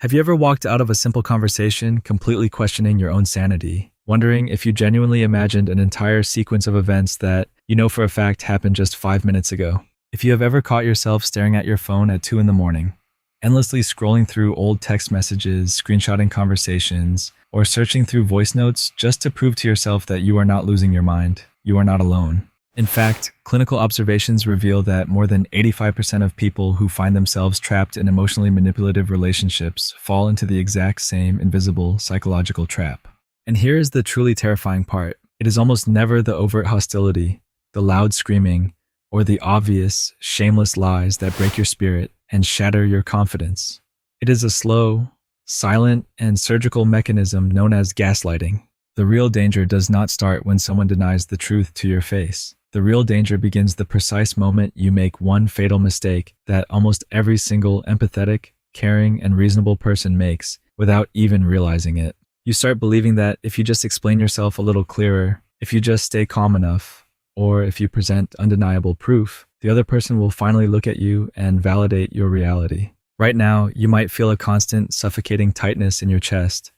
Have you ever walked out of a simple conversation completely questioning your own sanity, wondering if you genuinely imagined an entire sequence of events that you know for a fact happened just 5 minutes ago? If you have ever caught yourself staring at your phone at 2 in the morning, endlessly scrolling through old text messages, screenshotting conversations, or searching through voice notes just to prove to yourself that you are not losing your mind, you are not alone. In fact, clinical observations reveal that more than 85% of people who find themselves trapped in emotionally manipulative relationships fall into the exact same invisible psychological trap. And here is the truly terrifying part. It is almost never the overt hostility, the loud screaming, or the obvious, shameless lies that break your spirit and shatter your confidence. It is a slow, silent, and surgical mechanism known as gaslighting. The real danger does not start when someone denies the truth to your face. The real danger begins the precise moment you make one fatal mistake that almost every single empathetic, caring, and reasonable person makes without even realizing it. You start believing that if you just explain yourself a little clearer, if you just stay calm enough, or if you present undeniable proof, the other person will finally look at you and validate your reality. Right now, you might feel a constant suffocating tightness in your chest,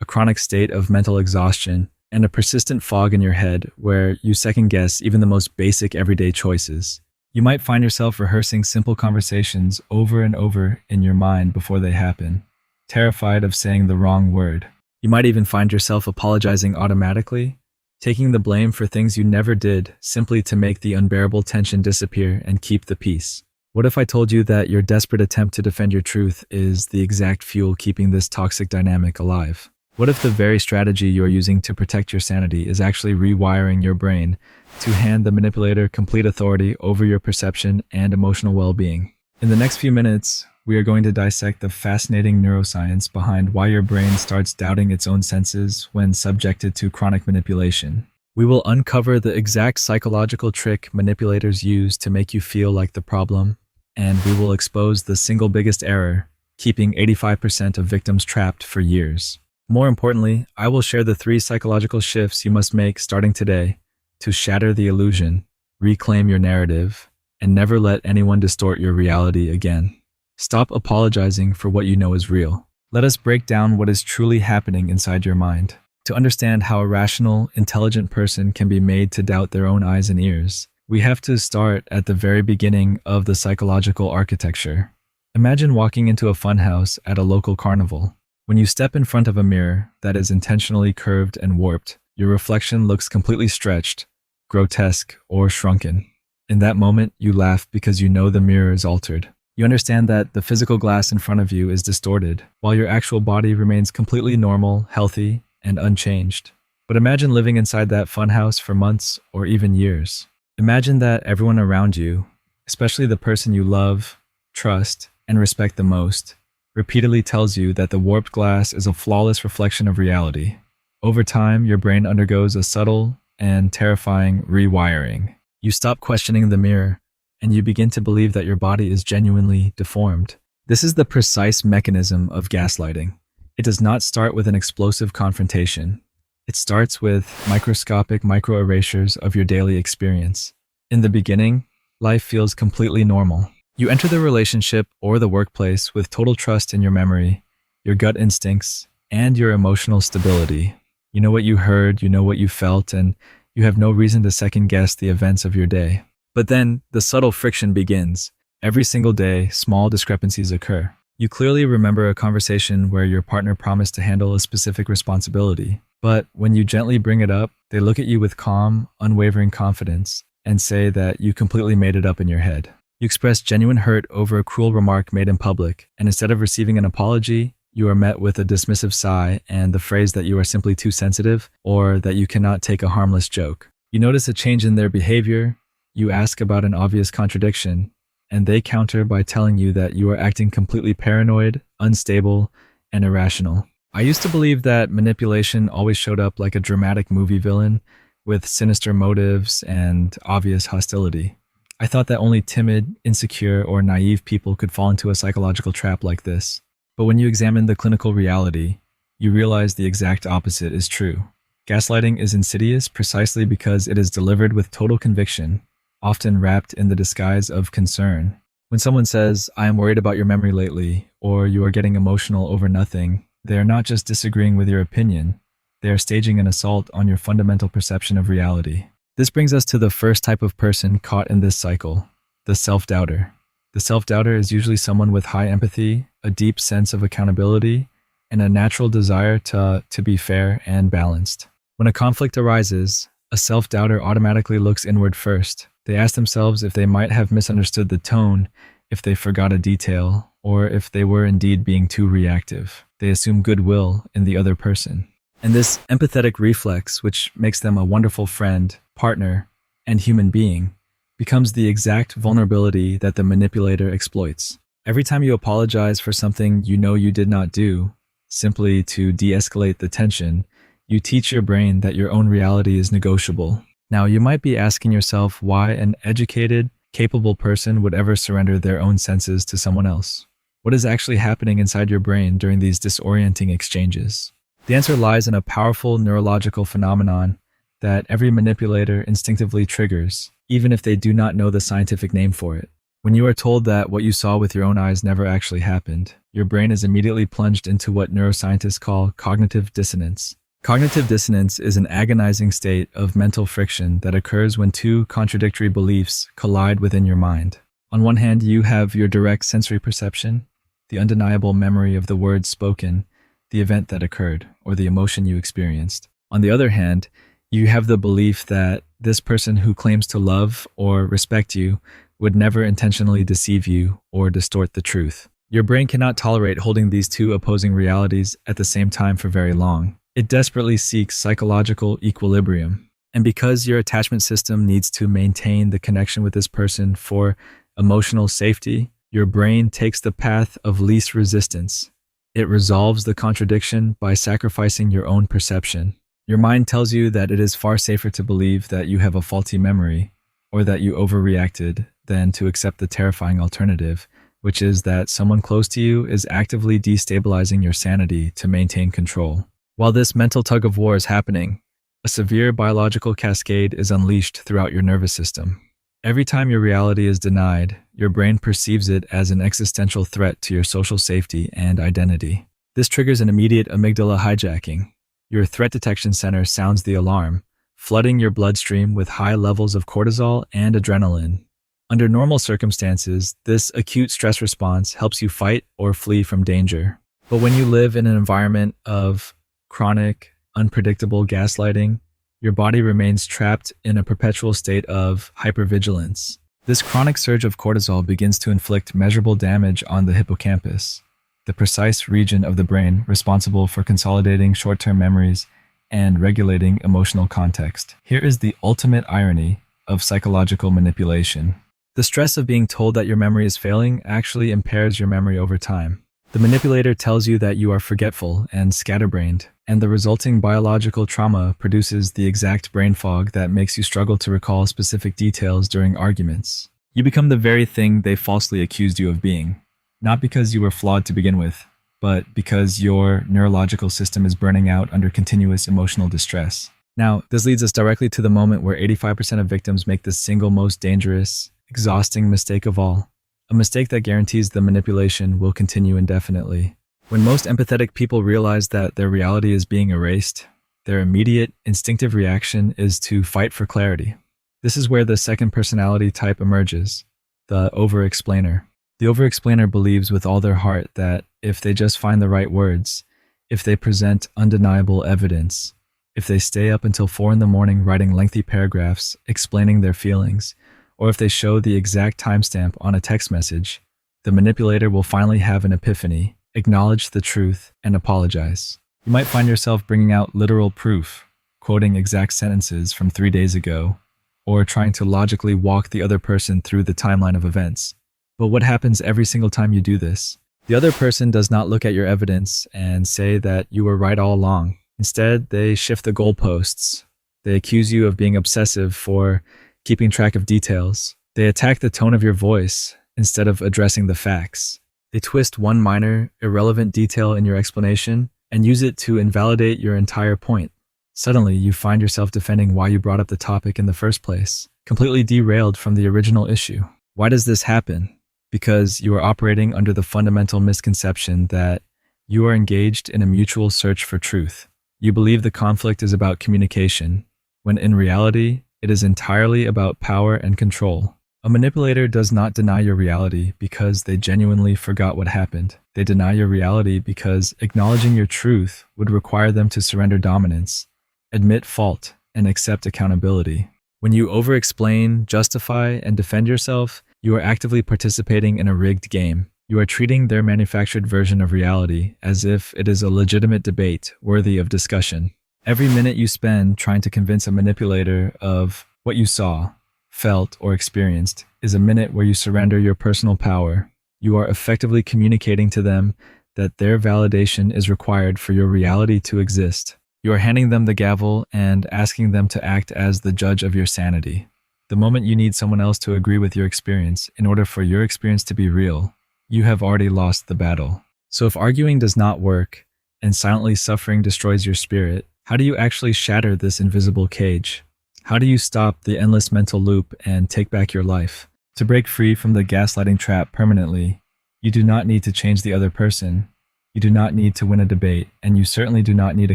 a chronic state of mental exhaustion, and a persistent fog in your head where you second-guess even the most basic everyday choices. You might find yourself rehearsing simple conversations over and over in your mind before they happen, terrified of saying the wrong word. You might even find yourself apologizing automatically, taking the blame for things you never did simply to make the unbearable tension disappear and keep the peace. What if I told you that your desperate attempt to defend your truth is the exact fuel keeping this toxic dynamic alive? What if the very strategy you're using to protect your sanity is actually rewiring your brain to hand the manipulator complete authority over your perception and emotional well-being? In the next few minutes, we are going to dissect the fascinating neuroscience behind why your brain starts doubting its own senses when subjected to chronic manipulation. We will uncover the exact psychological trick manipulators use to make you feel like the problem, and we will expose the single biggest error, keeping 85% of victims trapped for years. More importantly, I will share the 3 psychological shifts you must make starting today to shatter the illusion, reclaim your narrative, and never let anyone distort your reality again. Stop apologizing for what you know is real. Let us break down what is truly happening inside your mind. To understand how a rational, intelligent person can be made to doubt their own eyes and ears, we have to start at the very beginning of the psychological architecture. Imagine walking into a funhouse at a local carnival. When you step in front of a mirror that is intentionally curved and warped, your reflection looks completely stretched, grotesque, or shrunken. In that moment, you laugh because you know the mirror is altered. You understand that the physical glass in front of you is distorted, while your actual body remains completely normal, healthy, and unchanged. But imagine living inside that funhouse for months or even years. Imagine that everyone around you, especially the person you love, trust, and respect the most, repeatedly tells you that the warped glass is a flawless reflection of reality. Over time, your brain undergoes a subtle and terrifying rewiring. You stop questioning the mirror, and you begin to believe that your body is genuinely deformed. This is the precise mechanism of gaslighting. It does not start with an explosive confrontation. It starts with microscopic micro-erasures of your daily experience. In the beginning, life feels completely normal. You enter the relationship or the workplace with total trust in your memory, your gut instincts, and your emotional stability. You know what you heard, you know what you felt, and you have no reason to second-guess the events of your day. But then, the subtle friction begins. Every single day, small discrepancies occur. You clearly remember a conversation where your partner promised to handle a specific responsibility. But when you gently bring it up, they look at you with calm, unwavering confidence and say that you completely made it up in your head. You express genuine hurt over a cruel remark made in public, and instead of receiving an apology, you are met with a dismissive sigh and the phrase that you are simply too sensitive or that you cannot take a harmless joke. You notice a change in their behavior, you ask about an obvious contradiction, and they counter by telling you that you are acting completely paranoid, unstable, and irrational. I used to believe that manipulation always showed up like a dramatic movie villain with sinister motives and obvious hostility. I thought that only timid, insecure, or naive people could fall into a psychological trap like this. But when you examine the clinical reality, you realize the exact opposite is true. Gaslighting is insidious precisely because it is delivered with total conviction, often wrapped in the disguise of concern. When someone says, I am worried about your memory lately, or you are getting emotional over nothing, they are not just disagreeing with your opinion, they are staging an assault on your fundamental perception of reality. This brings us to the first type of person caught in this cycle, the self-doubter. The self-doubter is usually someone with high empathy, a deep sense of accountability, and a natural desire to be fair and balanced. When a conflict arises, a self-doubter automatically looks inward first. They ask themselves if they might have misunderstood the tone, if they forgot a detail, or if they were indeed being too reactive. They assume goodwill in the other person. And this empathetic reflex, which makes them a wonderful friend, partner, and human being, becomes the exact vulnerability that the manipulator exploits. Every time you apologize for something you know you did not do, simply to de-escalate the tension, you teach your brain that your own reality is negotiable. Now, you might be asking yourself why an educated, capable person would ever surrender their own senses to someone else. What is actually happening inside your brain during these disorienting exchanges? The answer lies in a powerful neurological phenomenon that every manipulator instinctively triggers, even if they do not know the scientific name for it. When you are told that what you saw with your own eyes never actually happened, your brain is immediately plunged into what neuroscientists call cognitive dissonance. Cognitive dissonance is an agonizing state of mental friction that occurs when two contradictory beliefs collide within your mind. On one hand, you have your direct sensory perception, the undeniable memory of the words spoken, the event that occurred, or the emotion you experienced. On the other hand, you have the belief that this person who claims to love or respect you would never intentionally deceive you or distort the truth. Your brain cannot tolerate holding these two opposing realities at the same time for very long. It desperately seeks psychological equilibrium. And because your attachment system needs to maintain the connection with this person for emotional safety, your brain takes the path of least resistance. It resolves the contradiction by sacrificing your own perception. Your mind tells you that it is far safer to believe that you have a faulty memory or that you overreacted than to accept the terrifying alternative, which is that someone close to you is actively destabilizing your sanity to maintain control. While this mental tug-of-war is happening, a severe biological cascade is unleashed throughout your nervous system. Every time your reality is denied, your brain perceives it as an existential threat to your social safety and identity. This triggers an immediate amygdala hijacking. Your threat detection center sounds the alarm, flooding your bloodstream with high levels of cortisol and adrenaline. Under normal circumstances, this acute stress response helps you fight or flee from danger. But when you live in an environment of chronic, unpredictable gaslighting, your body remains trapped in a perpetual state of hypervigilance. This chronic surge of cortisol begins to inflict measurable damage on the hippocampus, the precise region of the brain responsible for consolidating short-term memories and regulating emotional context. Here is the ultimate irony of psychological manipulation. The stress of being told that your memory is failing actually impairs your memory over time. The manipulator tells you that you are forgetful and scatterbrained, and the resulting biological trauma produces the exact brain fog that makes you struggle to recall specific details during arguments. You become the very thing they falsely accused you of being, not because you were flawed to begin with, but because your neurological system is burning out under continuous emotional distress. Now, this leads us directly to the moment where 85% of victims make the single most dangerous, exhausting mistake of all. A mistake that guarantees the manipulation will continue indefinitely. When most empathetic people realize that their reality is being erased, their immediate, instinctive reaction is to fight for clarity. This is where the second personality type emerges, the overexplainer. The overexplainer believes with all their heart that if they just find the right words, if they present undeniable evidence, if they stay up until 4 a.m. writing lengthy paragraphs explaining their feelings, or if they show the exact timestamp on a text message, the manipulator will finally have an epiphany, acknowledge the truth, and apologize. You might find yourself bringing out literal proof, quoting exact sentences from 3 days ago, or trying to logically walk the other person through the timeline of events. But what happens every single time you do this? The other person does not look at your evidence and say that you were right all along. Instead, they shift the goalposts. They accuse you of being obsessive for keeping track of details. They attack the tone of your voice instead of addressing the facts. They twist one minor, irrelevant detail in your explanation and use it to invalidate your entire point. Suddenly, you find yourself defending why you brought up the topic in the first place, completely derailed from the original issue. Why does this happen? because you are operating under the fundamental misconception that you are engaged in a mutual search for truth. You believe the conflict is about communication, when in reality, it is entirely about power and control. A manipulator does not deny your reality because they genuinely forgot what happened. They deny your reality because acknowledging your truth would require them to surrender dominance, admit fault, and accept accountability. When you overexplain, justify, and defend yourself, you are actively participating in a rigged game. You are treating their manufactured version of reality as if it is a legitimate debate worthy of discussion. Every minute you spend trying to convince a manipulator of what you saw, felt, or experienced is a minute where you surrender your personal power. You are effectively communicating to them that their validation is required for your reality to exist. You are handing them the gavel and asking them to act as the judge of your sanity. The moment you need someone else to agree with your experience in order for your experience to be real, you have already lost the battle. So if arguing does not work and silently suffering destroys your spirit, how do you actually shatter this invisible cage? How do you stop the endless mental loop and take back your life? To break free from the gaslighting trap permanently, you do not need to change the other person. You do not need to win a debate, and you certainly do not need a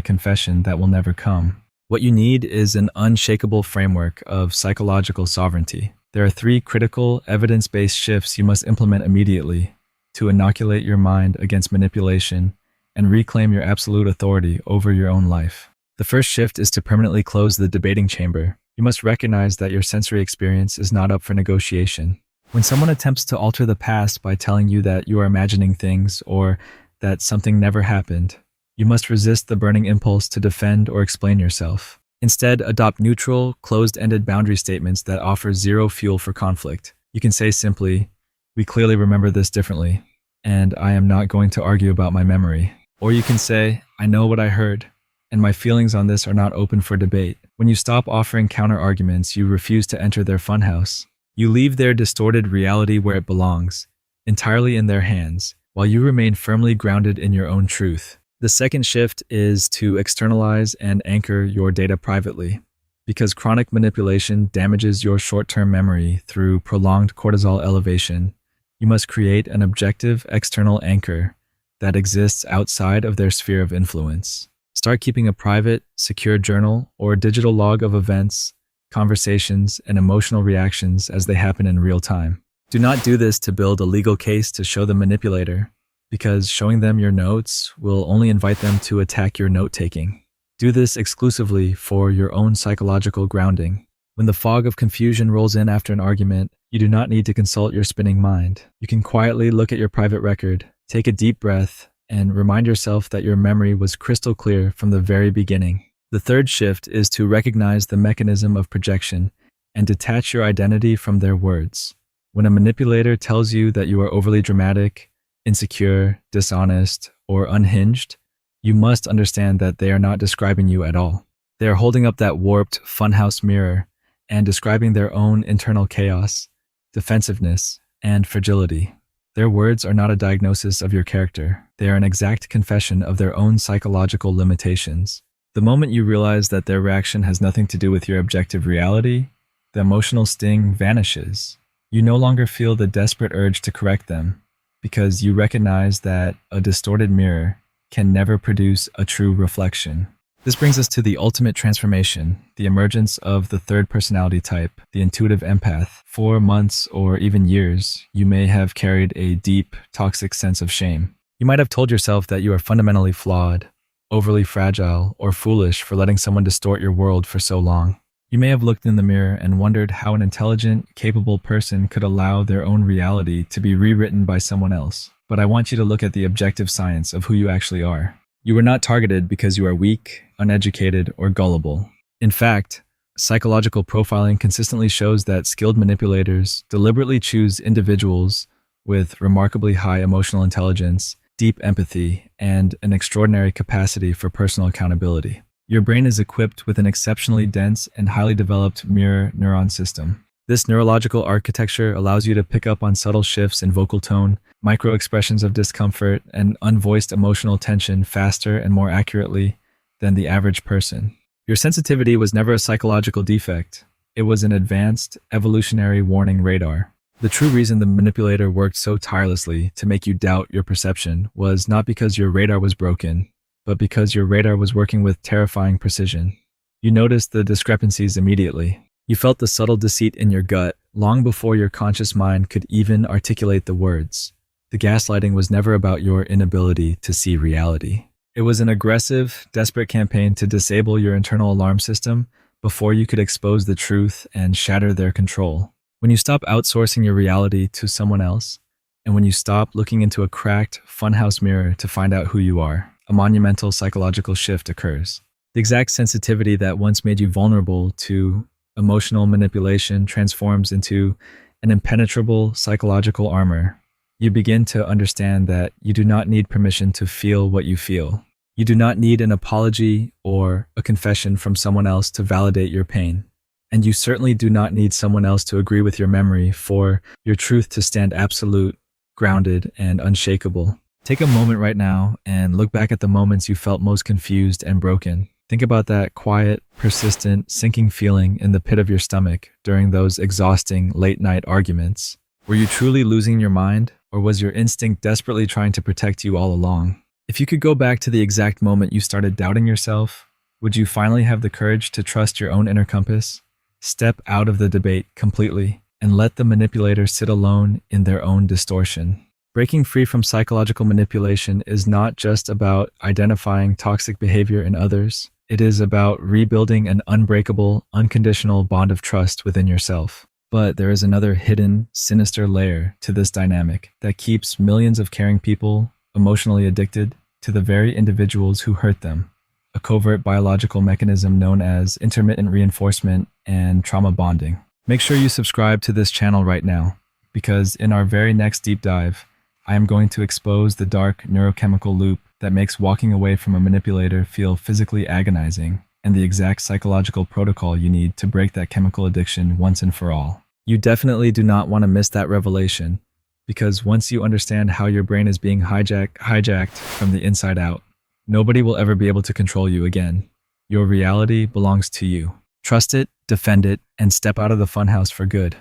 confession that will never come. What you need is an unshakable framework of psychological sovereignty. There are 3 critical, evidence-based shifts you must implement immediately to inoculate your mind against manipulation and reclaim your absolute authority over your own life. The first shift is to permanently close the debating chamber. You must recognize that your sensory experience is not up for negotiation. When someone attempts to alter the past by telling you that you are imagining things or that something never happened, you must resist the burning impulse to defend or explain yourself. Instead, adopt neutral, closed-ended boundary statements that offer zero fuel for conflict. You can say simply, "We clearly remember this differently, and I am not going to argue about my memory." Or you can say, "I know what I heard, and my feelings on this are not open for debate." When you stop offering counter-arguments, you refuse to enter their funhouse. You leave their distorted reality where it belongs, entirely in their hands, while you remain firmly grounded in your own truth. The second shift is to externalize and anchor your data privately. Because chronic manipulation damages your short-term memory through prolonged cortisol elevation, you must create an objective external anchor that exists outside of their sphere of influence. Start keeping a private, secure journal or digital log of events, conversations, and emotional reactions as they happen in real time. Do not do this to build a legal case to show the manipulator, because showing them your notes will only invite them to attack your note-taking. Do this exclusively for your own psychological grounding. When the fog of confusion rolls in after an argument, you do not need to consult your spinning mind. You can quietly look at your private record, take a deep breath, and remind yourself that your memory was crystal clear from the very beginning. The third shift is to recognize the mechanism of projection and detach your identity from their words. When a manipulator tells you that you are overly dramatic, insecure, dishonest, or unhinged, you must understand that they are not describing you at all. They are holding up that warped funhouse mirror and describing their own internal chaos, defensiveness, and fragility. Their words are not a diagnosis of your character. They are an exact confession of their own psychological limitations. The moment you realize that their reaction has nothing to do with your objective reality, the emotional sting vanishes. You no longer feel the desperate urge to correct them, because you recognize that a distorted mirror can never produce a true reflection. This brings us to the ultimate transformation, the emergence of the third personality type, the intuitive empath. For months or even years, you may have carried a deep, toxic sense of shame. You might have told yourself that you are fundamentally flawed, overly fragile, or foolish for letting someone distort your world for so long. You may have looked in the mirror and wondered how an intelligent, capable person could allow their own reality to be rewritten by someone else. But I want you to look at the objective science of who you actually are. You were not targeted because you are weak, uneducated, or gullible. In fact, psychological profiling consistently shows that skilled manipulators deliberately choose individuals with remarkably high emotional intelligence, deep empathy, and an extraordinary capacity for personal accountability. Your brain is equipped with an exceptionally dense and highly developed mirror neuron system. This neurological architecture allows you to pick up on subtle shifts in vocal tone, micro-expressions of discomfort, and unvoiced emotional tension faster and more accurately than the average person. Your sensitivity was never a psychological defect. It was an advanced, evolutionary warning radar. The true reason the manipulator worked so tirelessly to make you doubt your perception was not because your radar was broken, but because your radar was working with terrifying precision. You noticed the discrepancies immediately. You felt the subtle deceit in your gut long before your conscious mind could even articulate the words. The gaslighting was never about your inability to see reality. It was an aggressive, desperate campaign to disable your internal alarm system before you could expose the truth and shatter their control. When you stop outsourcing your reality to someone else, and when you stop looking into a cracked, funhouse mirror to find out who you are, a monumental psychological shift occurs. The exact sensitivity that once made you vulnerable to emotional manipulation transforms into an impenetrable psychological armor. You begin to understand that you do not need permission to feel what you feel. You do not need an apology or a confession from someone else to validate your pain. And you certainly do not need someone else to agree with your memory for your truth to stand absolute, grounded, and unshakable. Take a moment right now and look back at the moments you felt most confused and broken. Think about that quiet, persistent, sinking feeling in the pit of your stomach during those exhausting late-night arguments. Were you truly losing your mind, or was your instinct desperately trying to protect you all along? If you could go back to the exact moment you started doubting yourself, would you finally have the courage to trust your own inner compass? Step out of the debate completely and let the manipulator sit alone in their own distortion. Breaking free from psychological manipulation is not just about identifying toxic behavior in others. It is about rebuilding an unbreakable, unconditional bond of trust within yourself. But there is another hidden, sinister layer to this dynamic that keeps millions of caring people emotionally addicted to the very individuals who hurt them. A covert biological mechanism known as intermittent reinforcement and trauma bonding. Make sure you subscribe to this channel right now, because in our very next deep dive, I am going to expose the dark neurochemical loop that makes walking away from a manipulator feel physically agonizing, and the exact psychological protocol you need to break that chemical addiction once and for all. You definitely do not want to miss that revelation, because once you understand how your brain is being hijacked from the inside out, nobody will ever be able to control you again. Your reality belongs to you. Trust it, defend it, and step out of the funhouse for good.